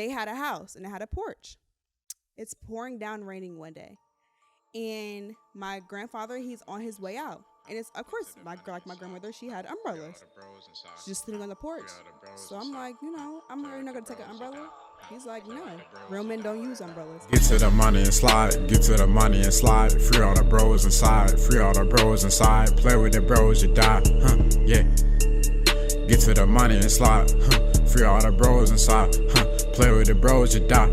they had a house and it had a porch. It's pouring down raining one day. And my grandfather, he's on his way out. And it's, of course, my grandmother, she had umbrellas. She's just sitting on the porch. So I'm like, I'm really not going to take an umbrella. He's like, no, real men don't use umbrellas. Get to the money and slide, get to the money and slide. Free all the bros inside, free all the bros inside. Play with the bros, you die, yeah. Get to the money and slide, free all the bros inside, play with the bros, you die,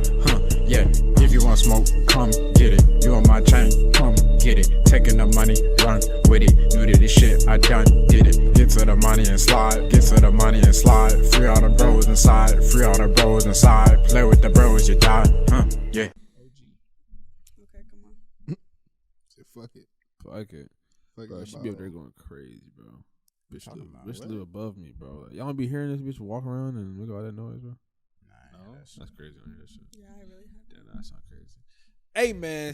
yeah. If you want smoke, come get it. You on my chain, come get it. Taking the money, run with it. New to this shit, I done did it. Get to the money and slide, get to the money and slide. Free all the bros inside, free all the bros inside. Play with the bros, you die, yeah. Okay, come on. Say fuck it. Fuck it. Bro, she be up there going crazy, bro. Bitch live above me, bro. Like, y'all don't be hearing this bitch walk around and make all that noise, bro? No, that's crazy on here. Shit. Yeah, I really have. Damn, that sound crazy. Hey, man,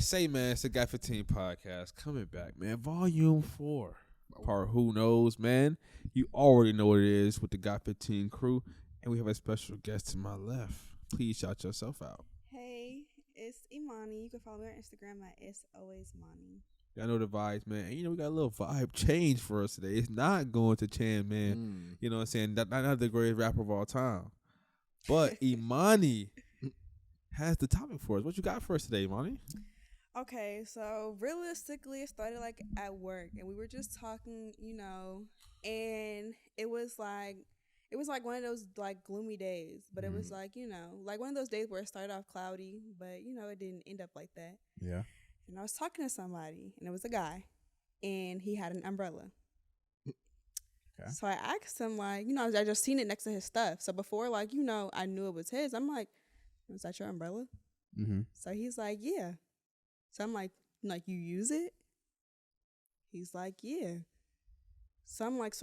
it's the Guy 15 podcast coming back, man. Volume 4. Part Who Knows, man. You already know what it is with the Guy 15 crew. And we have a special guest to my left. Please shout yourself out. Hey, it's Imani. You can follow me on Instagram at It's Always Mani. Y'all know the vibes, man. And, we got a little vibe change for us today. It's not going to Chan, man. You know what I'm saying? Not the greatest rapper of all time. But Imani has the topic for us. What you got for us today, Imani? Okay, so realistically, it started like at work, and we were just talking, and it was like one of those like gloomy days, but it was like, like one of those days where it started off cloudy, but it didn't end up like that. Yeah. And I was talking to somebody, and it was a guy, and he had an umbrella. Okay. So I asked him, like, I just seen it next to his stuff. So before, like, I knew it was his, I'm like, is that your umbrella? Mm-hmm. So he's like, yeah. So I'm like, you use it? He's like, yeah. So I'm like,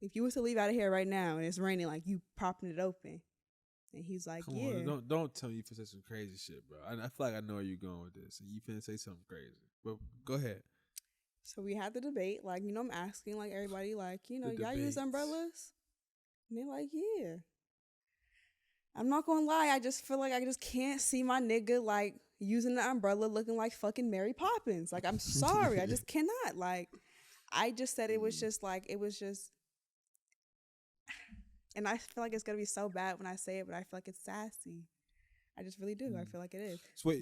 if you was to leave out of here right now and it's raining, like, you popping it open. And he's like, Come yeah. on, don't tell me you finna say some crazy shit, bro. I feel like I know where you're going with this, and you finna say something crazy. But go ahead. So we had the debate, like, I'm asking, like, everybody, like, y'all use umbrellas? And they're like, yeah. I'm not gonna lie, I just feel like I just can't see my nigga, like, using the umbrella looking like fucking Mary Poppins. Like, I'm sorry, I just cannot. Like, I just said it was just, and I feel like it's gonna be so bad when I say it, but I feel like it's sassy. I just really do. I feel like it is. So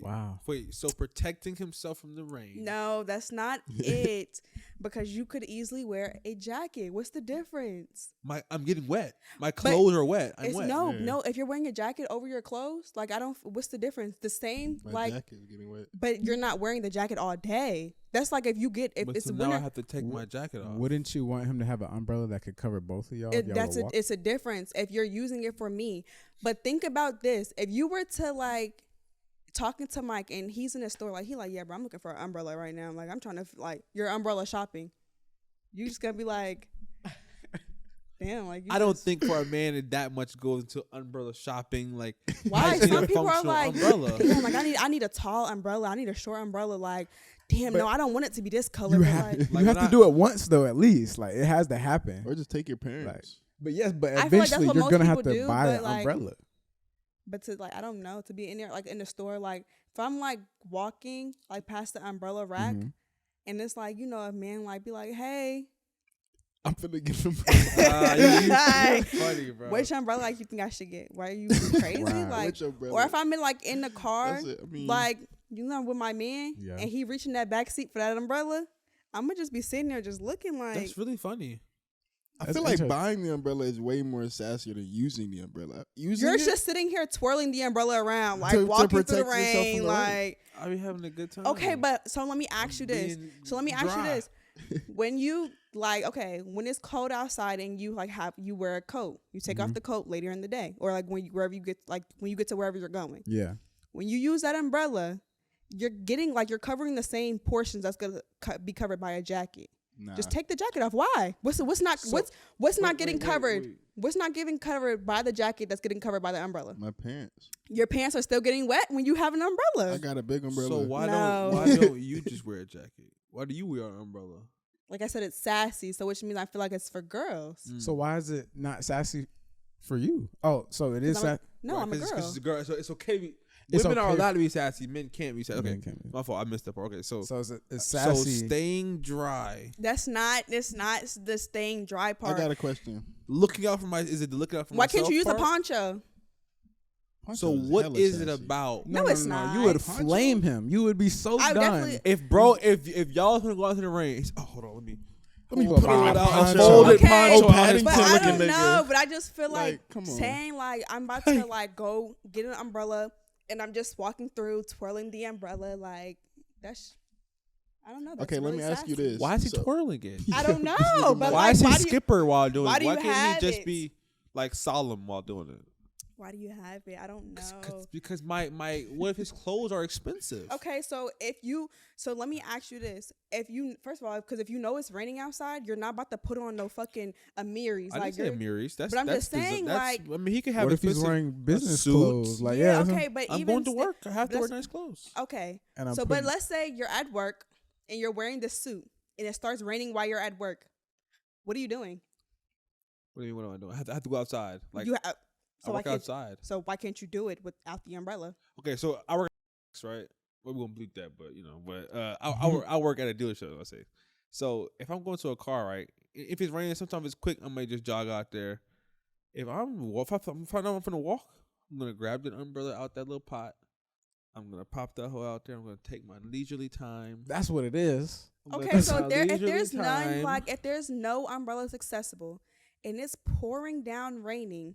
wait. So protecting himself from the rain? No, that's not it. Because you could easily wear a jacket. What's the difference? I'm getting wet. My clothes are wet. I'm wet. No. If you're wearing a jacket over your clothes, like what's the difference? The same. My jacket is getting wet. But you're not wearing the jacket all day. That's like if it's so winter. now I have to take my jacket off. Wouldn't you want him to have an umbrella that could cover both of y'all? It's a difference if you're using it for me. But think about this: if you were to like talking to Mike and he's in a store, like yeah, bro, I'm looking for an umbrella right now. Like I'm trying to you're umbrella shopping. You just gonna be like, damn, like I don't think for a man that much goes into umbrella shopping. Like why? Some people are like, umbrella. Damn, like I need a tall umbrella. I need a short umbrella. Like. Damn, no, I don't want it to be this color. You have to do it once though, at least. Like it has to happen. Or just take your parents. But eventually you're gonna have to buy an umbrella. But to I don't know, to be in there like in the store, like if I'm like walking like past the umbrella rack, and it's like a man like be like, hey, I'm finna get some. You're funny, bro. Which umbrella you think I should get? Why are you crazy? Like, or if I'm in the car, with my man, and he reaching that back seat for that umbrella, I'm gonna just be sitting there just looking like. That's really funny. I feel like buying the umbrella is way more sassier than using the umbrella. You're just sitting here twirling the umbrella around, like walking through the rain, like. Are you having a good time? Okay, but so let me ask you this. When you when it's cold outside and you you wear a coat, you take off the coat later in the day, or when you get to wherever you're going. Yeah. When you use that umbrella, you're getting you're covering the same portions that's gonna be covered by a jacket. Nah. Just take the jacket off. Why? What's not getting covered? What's not getting covered by the jacket that's getting covered by the umbrella? My pants. Your pants are still getting wet when you have an umbrella. I got a big umbrella. So why don't you just wear a jacket? Why do you wear an umbrella? Like I said, it's sassy, so which means I feel like it's for girls. So why is it not sassy For you. Oh, so it is. No, I'm a girl. Because it's a girl, so it's okay. It's Women are okay. allowed to be sassy. Men can't be sassy. Okay, Men can't be. my fault. I missed that part. Okay, so it's sassy. So staying dry. That's not. It's not the staying dry part. I got a question. Looking out for my. Is it the looking out for Why myself? can't you use part? a poncho? So what is it about? No, it's not. You would Poncho? flame him. You would be so I done. definitely- If y'all gonna go out to the rain, hold on, let me go put buy it a out. poncho. Folded Okay, poncho. Paddington But I looking don't nigga. know. But I just feel like come on. saying like I'm about to like go get an umbrella and I'm just walking through twirling the umbrella like that's. I don't know. That's Okay, let really me ask you sassy. this. Why is he So- twirling it? I don't know. But Why like, is he why do you, skipper while doing why it? do Why you can't have he just it? be like solemn while doing it? why do you have it? I don't know. Because my what if his clothes are expensive? Okay, so let me ask you this: if you first of all, because if you know it's raining outside, you're not about to put on no fucking Amiris. I like didn't say Amiris. That's but I'm that's just saying, that's, like- I mean, he could have. What if he's expensive- wearing business suit? clothes? Like yeah, yeah, okay, but I'm even going to sti- work. I have to wear that's- nice clothes. Okay, And I'm so but putting- let's say you're at work and you're wearing the suit and it starts raining while you're at work. What are you doing? What do you mean? What am I doing? I have to go outside. Like You have, I work outside. So why can't you do it without the umbrella? Okay, so I work right. Well, we won't bleep that, but you know, but Mm-hmm. I work at a dealership. Let's say. So if I'm going to a car, right? If it's raining, sometimes it's quick. I may just jog out there. If I know I'm gonna walk, I'm gonna grab the umbrella out that little pot. I'm gonna pop that hoe out there. I'm gonna take my leisurely time. that's what it is. I'm gonna Okay, take so my if there's leisurely none, time. like if there's no umbrellas accessible and it's pouring down raining,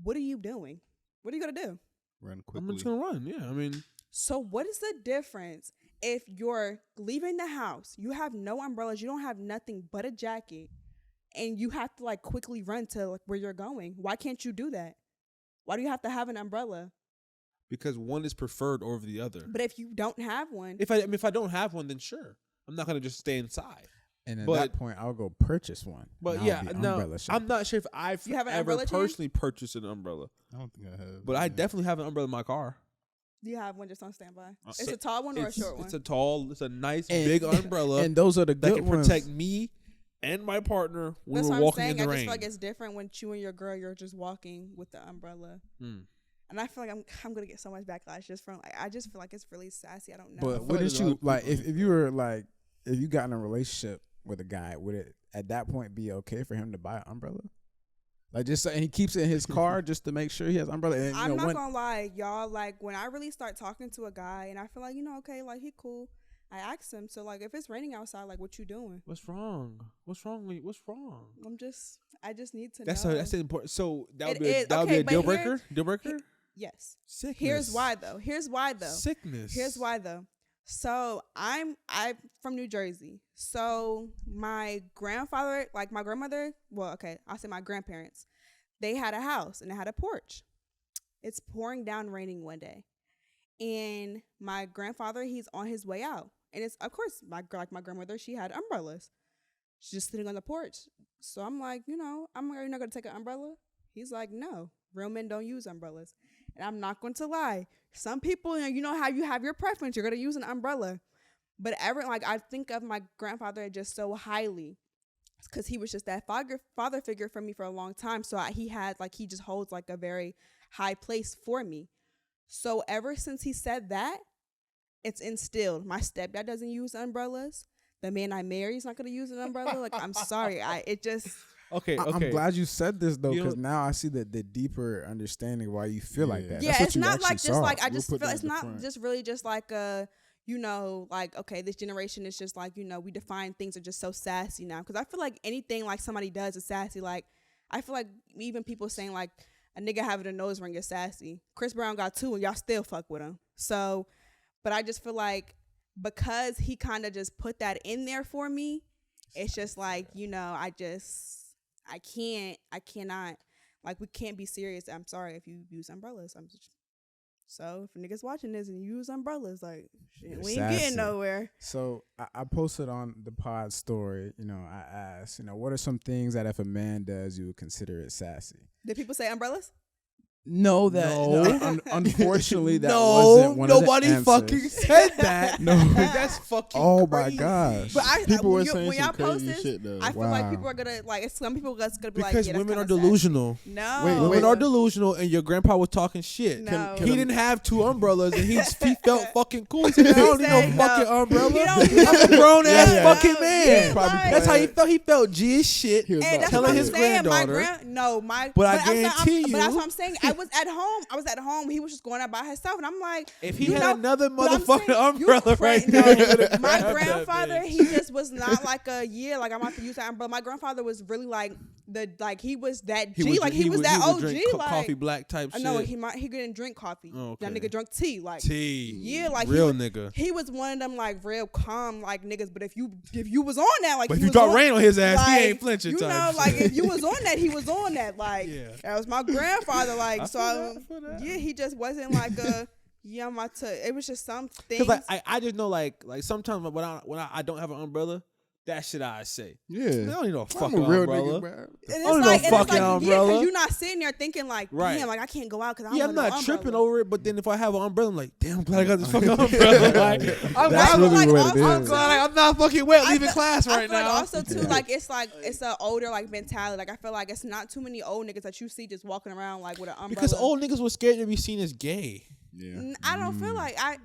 what are you doing? What are you gonna do? Run I'm quickly. just gonna run. Yeah, I mean, So what is the difference if you're leaving the house, you have no umbrellas, you don't have nothing but a jacket, and you have to like quickly run to like where you're going? Why can't you do that? Why do you have to have an umbrella? because one is preferred over the other. But if you don't have one, If I don't have one, then sure, I'm not gonna just stay inside. And at But- that point, I'll go purchase one. But and I'll yeah, be no, umbrella shop. I'm not sure if I've You have an ever umbrella, Chan? personally purchased an umbrella, I don't think I have. but I definitely have an umbrella in my car. do you have one just on standby? It's So a tall one or a It's short one? it's a nice And- big umbrella and those are the that good can ones. protect me and my partner when That's we're what I'm walking saying. in the I just rain. feel like it's different when you and your girl, you're just walking with the umbrella. Hmm. And I feel like I'm gonna get so much backlash just from I just feel like it's really sassy. I don't know. But like wouldn't there's a lot you of like people- if you were like if you got in a relationship with a guy, would it at that point be okay for him to buy an umbrella? Like just so, and he keeps it in his car just to make sure he has umbrella. And, I'm not gonna lie, y'all. Like when I really start talking to a guy and I feel like okay, like he cool. I ask him, so like if it's raining outside, like what you doing? What's wrong? What's wrong? What's wrong? I just need to That's know. that's important. So that It would be is. that would Okay, be a but deal here- breaker. Deal breaker. Yes. Sickness. Here's why though. Sickness. Here's why though. So I'm from New Jersey. So my grandfather, like my grandmother, well, okay, I'll say my grandparents, they had a house and they had a porch. It's pouring down raining one day. And my grandfather, he's on his way out. And it's of course my grandmother, she had umbrellas. She's just sitting on the porch. So I'm like, you're not gonna take an umbrella? He's like, no, real men don't use umbrellas. And I'm not going to lie. Some people, you know how you have your preference. You're going to use an umbrella. But I think of my grandfather just so highly because he was just that father figure for me for a long time. So he just holds like a very high place for me. So ever since he said that, it's instilled. My stepdad doesn't use umbrellas. The man I marry is not going to use an umbrella. Like, I'm sorry. Okay. I'm glad you said this though, You because know- now I see the deeper understanding why you feel like Yeah. that. Yeah, That's what it's you not actually like just saw. like I We'll just put feel that it's at the not front. just really just like like okay, this generation is just like we define things are just so sassy now because I feel like anything like somebody does is sassy. Like I feel like even people saying like a nigga having a nose ring is sassy. Chris Brown got 2 and y'all still fuck with him. So, but I just feel like because he kind of just put that in there for me, it's just like I cannot. Like, we can't be serious. I'm sorry if you use umbrellas. So if niggas watching this and you use umbrellas, like, shit, we ain't sassy. getting nowhere. So I posted on the pod story, I asked, what are some things that if a man does, you would consider it sassy? Did people say umbrellas? No, No. Unfortunately, that No, wasn't one nobody of the fucking answers. said that. No. That's fucking Oh crazy. my gosh. But People were when saying y'all some post crazy this, shit though. I feel like Wow. people are gonna like. Some people are gonna be like, Because yeah, that's women are kinda sad. delusional. No, Wait, Women are delusional, and your grandpa was talking shit. No. He didn't have 2 umbrellas, and he felt fucking cool. He said, I don't need no said fucking no. umbrella. He don't- I'm a grown ass Yeah. fucking No, man. yeah, Probably like- That's how he felt. He felt G as shit. He was And about that's to what telling I'm his saying. granddaughter. But I I'm saying- guarantee But that's you- what I'm saying. I was at home. He was just going out by himself, and I'm like, If he you had know, another but I'm motherfucking saying, you umbrella right no, there, he would've my grabbed that grandfather, bitch. he just was not like a like I'm about to use that umbrella. My grandfather was really like he was that G, he was that would OG, drink like coffee black type I shit. know he didn't drink coffee. Oh, That okay. nigga drunk tea, like T. yeah, like real he, nigga. He was one of them like real calm like niggas. But if you was on that, like But if he you was drop on- rain on his ass, like, he ain't flinching. You type know, shit. like if you was on that, he was on that. Like Yeah. that was my grandfather. Like I so, feel that. yeah, he just wasn't like a yeah. I'm about to. It was just some things. Cause like I just know like sometimes when I don't have an umbrella, that shit I say. Yeah. I don't need no I'm fucking a real umbrella. nigga, bro. And I don't know fucking yeah, umbrella. because you're not sitting there thinking like, Right. damn, like I can't go out because I Yeah, don't I'm want no not tripping umbrella. over it, but then if I have an umbrella, I'm like, damn, I'm glad I got this fucking umbrella. Like, I'm That's glad, really like, what it also- is. I'm not fucking wet I leaving feel- class I right feel now. like also too, like it's a older like mentality. Like I feel like it's not too many old niggas that you see just walking around like with an umbrella. Because old niggas were scared to be seen as gay. Yeah. I don't feel like I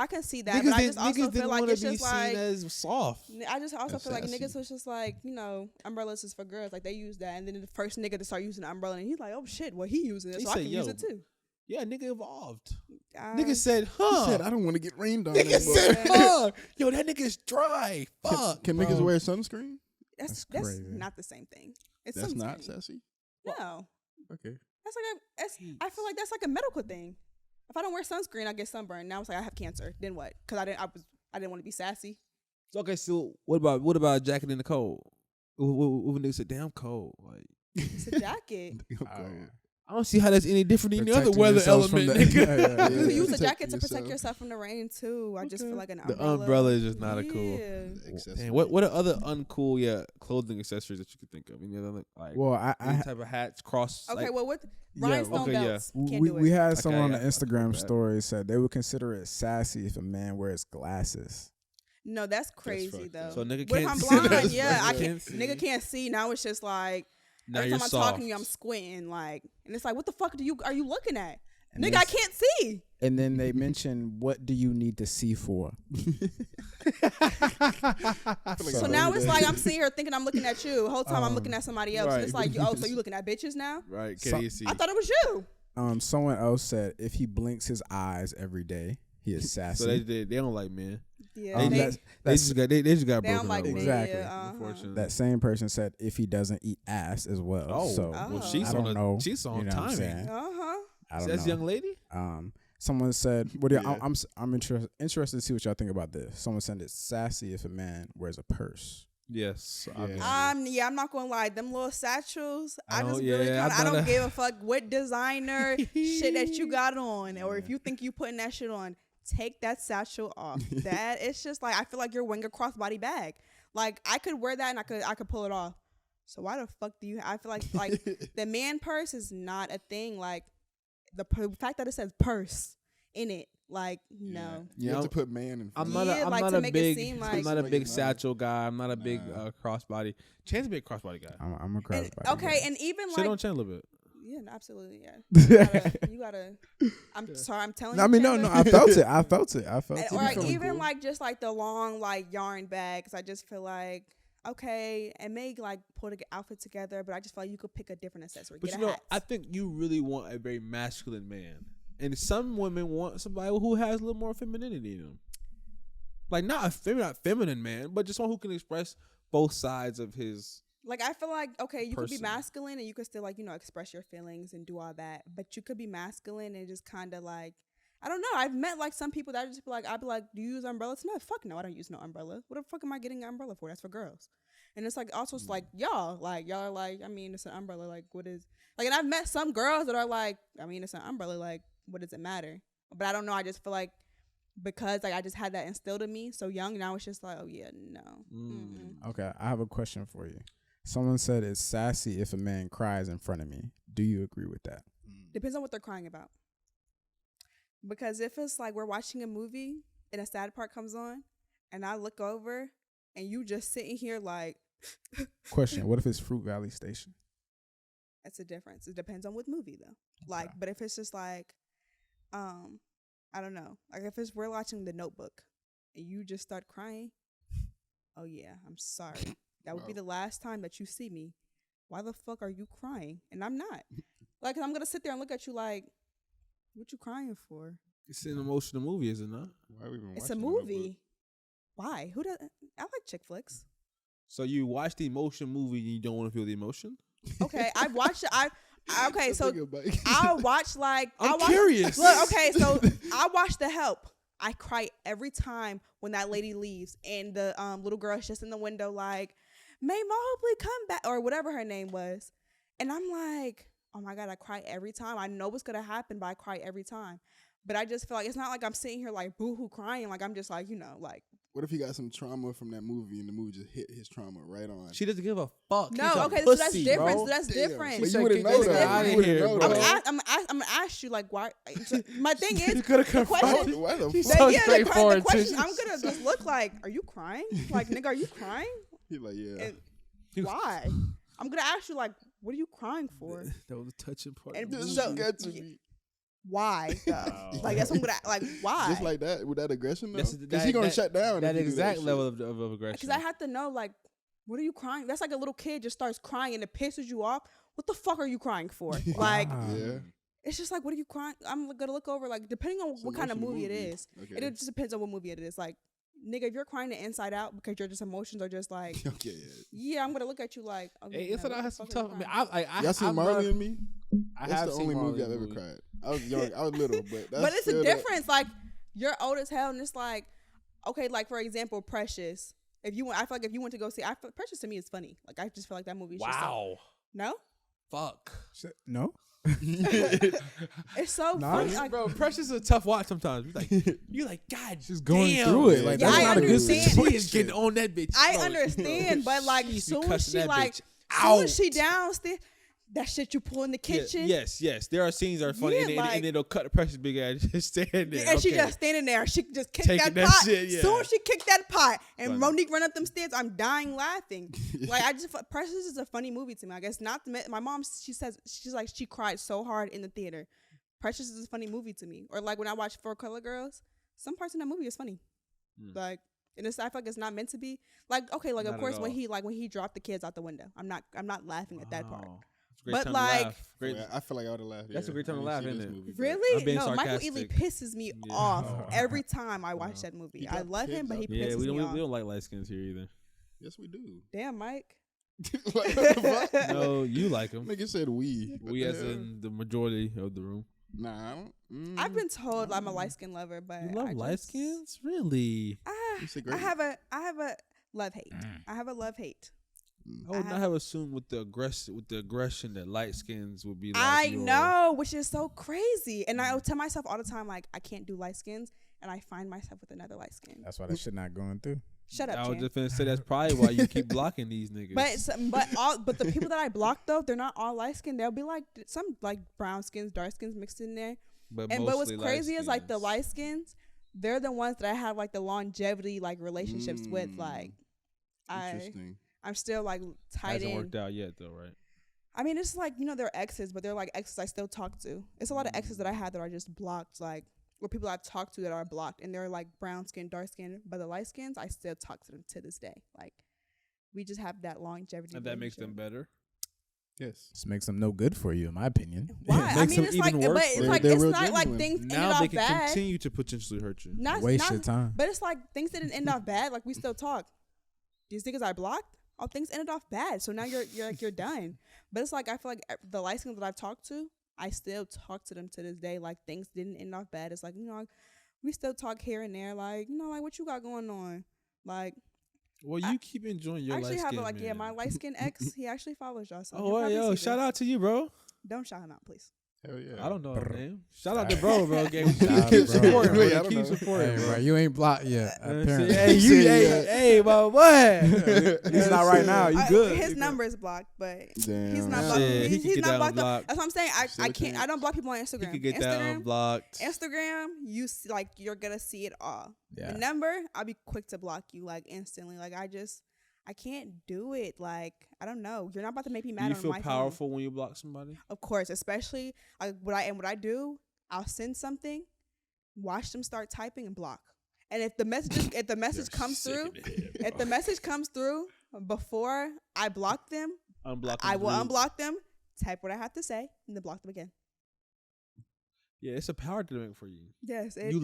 can see that, Niggas but I didn't, just also niggas feel didn't like want to it's be just seen like as soft. I just also That's feel like sassy. niggas was just like, umbrellas is for girls. Like they use that, and then the first nigga to start using the umbrella, and he's like, oh shit, well he using it, He so I said, can use yo. it too. Yeah, nigga evolved. Um, Nigga said, He huh? said, I don't want to get rained on. Nigga anymore." said, huh? Yo, that nigga's dry. Fuck. Can niggas wear sunscreen? that's That's crazy. not the same thing. It's That's sunscreen. not sassy. No, Okay. that's like I feel like that's like a medical thing. If I don't wear sunscreen, I get sunburned. Now it's like I have cancer. Then what? Because I didn't want to be sassy. So, okay, so what about jacket in the cold? When niggas said, damn cold. Like, It's a jacket. I don't see how that's any different than the other Protecting weather yourselves from element, the- nigga. Yeah, You use a Protect jacket to protect yourself. yourself from the rain too. I just feel like an The umbrella. umbrella is just not a cool. Yeah. Accessory. Damn, what are other uncool clothing accessories that you could think of? Any other like Well, any I type of hats, cross? Okay, like, well, with Yeah, rhinestone okay, yeah. belts, can't we, do it. we had Okay, someone on yeah, the I feel Instagram bad. story said they would consider it sassy if a man wears glasses. No, that's crazy fucked though. up. So nigga With can't I'm see. blind, That's yeah, I fucked can't. up. Nigga can't see. Now it's just like Now every you're time I'm soft. talking to you, I'm squinting, like, and it's like, what the fuck are you looking at? And Nigga, they I s- can't see. And then they mention, what do you need to see for? So now it's like I'm sitting here thinking I'm looking at you. The whole time I'm looking at somebody else. And it's right. like, oh, so you looking at bitches now? Right? So- Can you see? I thought it was you. Someone else said if he blinks his eyes every day, he is sassy. So they don't like men. Yeah, Um, they, that's- They just got they don't broken like up me. with. Exactly. Yeah, uh-huh. Unfortunately. That same person said if he doesn't eat ass as well. Oh, So well, Oh. she's I don't on know. She's on You know what I'm timing. saying? Uh-huh. I don't That's know. young lady. Someone said, "What do Yeah. I'm interested to see what y'all think about this." Someone said it's sassy if a man wears a purse. Yes. Yeah. obviously. I'm not gonna lie. Them little satchels, I Oh, just really yeah, kinda, I I'm don't not give a fuck what designer shit that you got on, or if you think you putting that shit on, take that satchel off. That it's just like I feel like you're wearing a crossbody bag. Like I could wear that and I could pull it off. So why the fuck do you? I feel like the man purse is not a thing. Like the fact that it says purse in it, like no. You have to put man in I'm front. not. Yeah, I'm like, not to a make it big. seem I'm like- not a Make big it nice. satchel guy. I'm not a big Nah. crossbody. Chance be a crossbody guy. I'm a And, crossbody. okay, and even Shit like on Chan a little bit. yeah, no, absolutely, yeah. You gotta. I'm sorry, I'm telling you. I mean, no, Chandler. I felt it. I felt it. I felt And- it. or like, feeling even cool. like just like the long like yarn bags. I just feel like okay, and may like put an outfit together, but I just feel like you could pick a different accessory. But Get you a know, hat. I think you really want a very masculine man, and some women want somebody who has a little more femininity in them. Like not feminine man, but just one who can express both sides of his. Like I feel like okay, you could be person. masculine and you could still like express your feelings and do all that, but you could be masculine and just kind of like I don't know. I've met like some people that just be like, I'd be like, do you use umbrellas? No, fuck no, I don't use no umbrella. What the fuck am I getting an umbrella for? That's for girls. And it's like also it's like y'all are like, I mean, it's an umbrella. Like what is like? And I've met some girls that are like, I mean, it's an umbrella. Like what does it matter? But I don't know. I just feel like because like I just had that instilled in me so young. Now it's just like, oh yeah, no. Mm-mm. Okay, I have a question for you. Someone said it's sassy if a man cries in front of me. Do you agree with that? Depends on what they're crying about. Because if it's like we're watching a movie and a sad part comes on, and I look over and you just sitting here like. Question: what if it's Fruit Valley Station? That's a difference. It depends on what movie though. Like, but if it's just like, I don't know. Like if we're watching The Notebook and you just start crying, oh yeah, I'm sorry. That would be the last time that you see me. Why the fuck are you crying? And I'm not. Like, I'm gonna sit there and look at you like, what you crying for? It's an emotional movie, is it not? Why we even It's a watching The Notebook? movie. Why? Who does? I like chick flicks. So you watch the emotion movie and you don't want to feel the emotion? Okay, I watched it. Okay, so Nigga, I watch like I'm curious. Look, okay, so I watch The Help. I cry every time when that lady leaves and the little girl's just in the window like, "May Mobley come back," or whatever her name was, and I'm like, oh my god, I cry every time. I know what's gonna happen, but I cry every time. But I just feel like it's not like I'm sitting here like boo-hoo crying. Like I'm just like, like. What if he got some trauma from that movie and the movie just hit his trauma right on? She doesn't give a fuck. No, He's a okay, so that's pussy, different. bro. So that's Damn. different. But She you wouldn't said, know "Get that. outta You wouldn't here, know bro." that. I'm gonna ask you like why. My thing is You could have the confronted. question. Why the She's fuck? so the straightforward, question too. I'm gonna just look like, are you crying? Like, nigga, are you crying? He like, yeah. And why? I'm gonna ask you like, what are you crying for? That was a touching part. And of the This so- shit got to me. Why? Like that's what I'm gonna like. Why? Just like that, with that aggression, though? That's- Because he gonna that- shut down. that if you do exact shit. level of aggression. Because I have to know like, what are you crying? That's like a little kid just starts crying and it pisses you off. What the fuck are you crying for? Like, Yeah. it's just like, what are you crying? I'm gonna look over like, depending on It's what kind of emotional movie it movie. is. Okay. It just depends on what movie it is. Like, nigga, if you're crying the inside out because your just emotions are just like, Okay, yeah. yeah, I'm gonna look at you like, okay, Hey, it's now, I what had the some fuck are tough. you I mean, crying? I Y'all seen I've Marley run- and Me? I That's have the seen only Marley movie I've and ever Me. cried. I was young. I was little, but that's But it's a still difference. Like, you're old as hell, and it's like, okay, like for example, Precious. If you went, I feel like if you went to go see, Precious to me is funny. Like I just feel like that movie. Is just so, Wow. no, Fuck. No. it's so Nah, funny. it's- Like, Bro, Precious is a tough watch sometimes. You're like, God, She's going damn. through it. Like Yeah, that's I not a good understand. situation. She is getting on that bitch. I Bro, understand, but like, she be soon as cussing she that like, bitch soon as out. she downstairs, that shit you pull in the Yeah, kitchen. yes. There are scenes that are funny, Yeah, and, then, like- and then they'll cut the Precious big ass just standing there. And she okay. just standing there. She just kicked Taking that that pot. shit, yeah. Soon as she kicked that pot, and Funny. Monique run up them stairs, I'm dying laughing. Like Precious is a funny movie to me. I guess not. My mom, she says she's like she cried so hard in the theater. Precious is a funny movie to me. Or like when I watch Four Color Girls, some parts in that movie is funny. Like, and it's, I feel like it's not meant to be. Like, okay, like Not of at course when all. he dropped the kids out the window, I'm not laughing at that part. Wow. It's a great But, time like- to laugh. Great. I feel like I would have laughed. That's a great time to I laugh, didn't see isn't this it? movie, but- Really? I'm being No, Michael Ealy sarcastic. pisses me Yeah. off Oh. every time I watch that movie. He I dropped love him, kids but he out pisses Yeah, we me off. don't like light skins here either. Yes, we do. Damn, Mike. Like, what the fuck? No, you like them. Nigga said we. What We the as hell? in the majority of the room. Nah, I don't. I've been told I'm a light skin lover, but You love I light just- skins? Really? You said I great. have a love hate. I have a love hate. I would not have assumed with the aggression that light skins would be like I your- know, which is so crazy. And I tell myself all the time, like, I can't do light skins, and I find myself with another light skin. That's why that shit not going through. Shut up, I was Chan. just gonna say that's probably why you keep blocking these niggas. But the people that I block though, they're not all light skinned. They'll be like some like brown skins, dark skins mixed in there. But what's mostly crazy is like the light light skins, they're the ones that I have like the longevity like relationships with. Like Interesting. I'm still like tied hasn't in. worked out yet though, right? I mean, it's like, you know, they're exes, but they're like exes I still talk to. It's a lot of exes that I had that are just blocked, like, or people I've talked to that are blocked, and they're like brown skin, dark skin, but the light skins, I still talk to them to this day. Like, we just have that longevity. And that makes them relationship. better. Yes. This makes them no good for you, in my opinion. Why? It I makes mean, them it's even like, worse but for it's you. like They're it's real not like genuine. things ended Now they off can bad. continue to potentially hurt you. Not, Waste not, your time. But it's like things didn't end off bad. Like we still talk. These niggas I blocked, oh, things ended off bad. So now you're done. But it's like I feel like the light skins that I've talked to, I still talk to them to this day. Like things didn't end off bad. It's like, you know, we still talk here and there. Like, you know, like what you got going on? Like, Well, you keep enjoying your I actually light have skin, like, yeah, man. my light skin ex, he actually follows y'all. So Oh, yo, shout out to you, bro. Don't shout him out, please. Hell yeah. I don't know his name. Shout out to bro, gang. Shout out Keep to bro. supporting, Wait, I bro. don't Keep know. supporting, Hey, bro. bro, you ain't blocked yet. Apparently, Hey, hey, my boy. he's not right now. You good? His number is blocked, but Damn. he's not Shit, blocked. he He's, can he's get not that blocked. unblocked. That's what I'm saying. I Still can't. can't. I don't block people on He Instagram. could get that unblocked. Instagram, like you're gonna see it all. Yeah. The number, I'll be quick to block you like instantly. Like I can't do it. Like I don't know. You're not about to make me mad Do you on feel my powerful when you block somebody? phone. Of course, especially what I do. I'll send something, watch them start typing and block. And if the message comes through, if the message comes through before I block them, Unblock I will them. unblock them, type what I have to say, and then block them again. Yeah, it's a power dynamic for you. Yes, You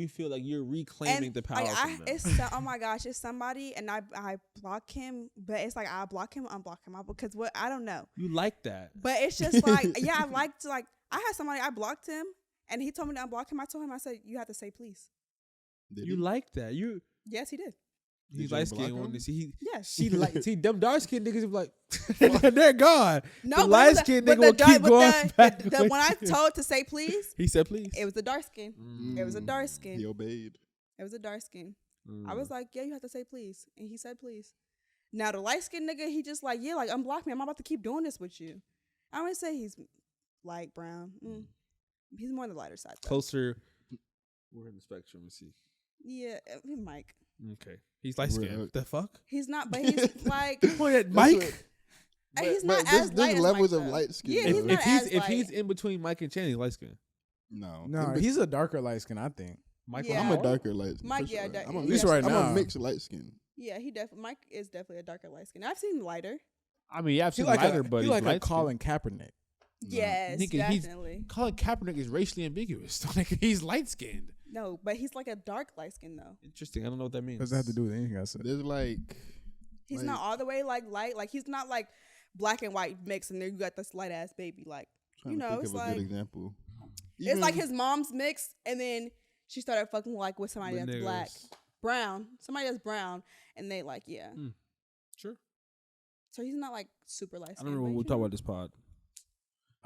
feel like you're reclaiming the power from them. Oh my gosh, it's somebody, and I block him, but it's like I block him, unblock him, because what I don't know. You like that. But it's just like, yeah, I like to I had somebody, I blocked him, and he told me to unblock him. I told him, I said, you have to say please. You like that. Yes, he did. He's Did you light block skinned him? one to see. Yes. See them dark skinned niggas be like, they're gone. No, the but light skinned but nigga will keep going back. when I told to say please, He said please. it was a dark skin. It was a dark skin. He obeyed. It was a dark skin. Mm. I was like, yeah, you have to say please. And he said please. Now the light skinned nigga, he just like, yeah, like unblock me. I'm about to keep doing this with you. I wouldn't say he's light brown. He's more on the lighter side though. Closer. We're in the spectrum. Let's see. Yeah, Mike. Okay. He's light skinned. We're- The fuck? He's not, but he's like, Point at That's Mike. what- he's but not as light there's as levels Mike, of though. light skin. Yeah, though. he's not as If he's light. in between Mike and Channing, he's light skinned. No. No, he's a darker light skin, I think. Mike, Yeah. I'm a darker light skin. Mike, for yeah, sure. dark- I'm a At mixed, least right I'm now. a mixed light skin. Yeah, Mike is definitely a darker light skin. I've seen lighter. I mean, yeah, I've He seen like lighter, a, but he he's like a light-skinned. Colin Kaepernick. Yes, Nigga, he's- definitely. Colin Kaepernick is racially ambiguous. Like, he's light skinned. No, but he's like a dark light skin though. Interesting. I don't know what that means. What does that have to do with anything I said? There's like He's Like- not all the way like light. Like he's not like black and white mix, and then you got this light ass baby. Like trying you to know, think it's of a like good example. it's like his mom's mix, and then she started fucking like with somebody With that's niggas. black, brown, somebody that's brown, and they like yeah. Sure. So he's not like super light. I don't remember when we talk about this pod.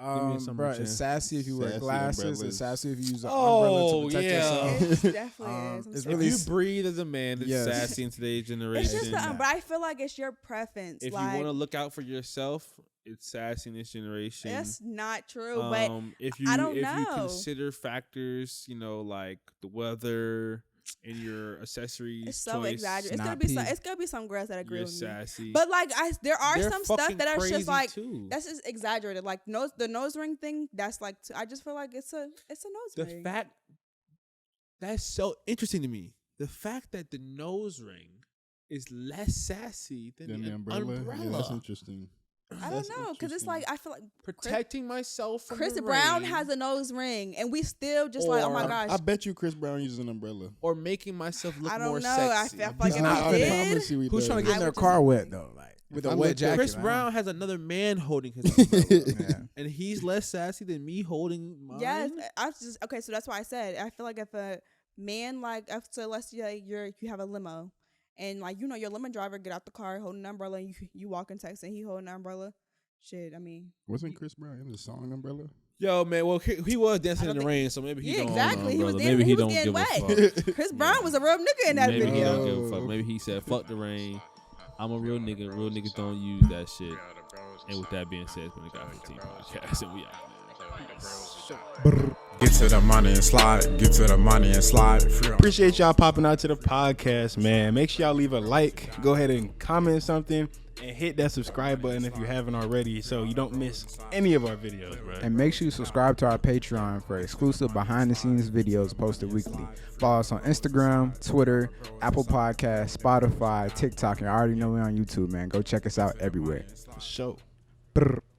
Give me a summer Bro, chance. it's sassy if you wear Sassy glasses. umbrellas. It's sassy if you use an Oh, umbrella to protect yeah. yourself. It definitely is. I'm it's sorry. really If you breathe as a man, it's Yes. sassy in today's It's generation. just but I feel like it's your preference. If like you want to look out for yourself, it's sassy in this generation. that's not true. But if you I don't if you know. consider factors, like the weather and your accessories, it's so choice, exaggerated. It's Not gonna be some. peak. It's gonna be some girls that agree you're with me. sassy. But like there are They're some stuff fucking that are crazy just like too. that's just exaggerated. Like the nose ring thing. That's like I just feel like it's a nose the ring. fact that's so interesting to me. The fact that the nose ring is less sassy than Then the the umbrella. umbrella. Yeah, that's interesting. I don't know because it's like I feel like Protecting myself from Chris the Brown rain, has a nose ring, and we still just like oh my Or- gosh. I bet you Chris Brown uses an umbrella. or making myself look I don't more know. I sexy. feel like if not- he I did, promise you he Who's does. trying to get in I their would just- car wet though? Like with If a I wet look at jacket. Chris man. Brown has another man holding his umbrella, Yeah. and he's less sassy than me holding mine. yes, I just okay. So that's why I said I feel like if a man like so let's say you have a limo, and like your limo driver get out the car holding an umbrella, and you walk in Texas and he holding an umbrella. Shit, I mean, Wasn't Chris Brown in the song Umbrella? Yo, man. Well, he was dancing I in don't the think- rain, so maybe he yeah, don't exactly. own He was umbrella. dancing- Maybe he he was don't getting give a fuck. Chris Brown was a real nigga in that Maybe he video. don't give a fuck. Maybe he said, "Fuck the rain. I'm a real nigga. Real niggas don't use that shit." And with that being said, it's been the Got 15 podcast, and we out. Get to the money and slide. Get to the money and slide. Free on Appreciate y'all popping out to the podcast, man. Make sure y'all leave a like, go ahead and comment something, and hit that subscribe button if you haven't already so you don't miss any of our videos, bro. And make sure you subscribe to our Patreon for exclusive behind-the-scenes videos posted weekly. Follow us on Instagram, Twitter, Apple Podcasts, Spotify, TikTok, and I already know we're on YouTube, man. Go check us out everywhere. For sure. Brr.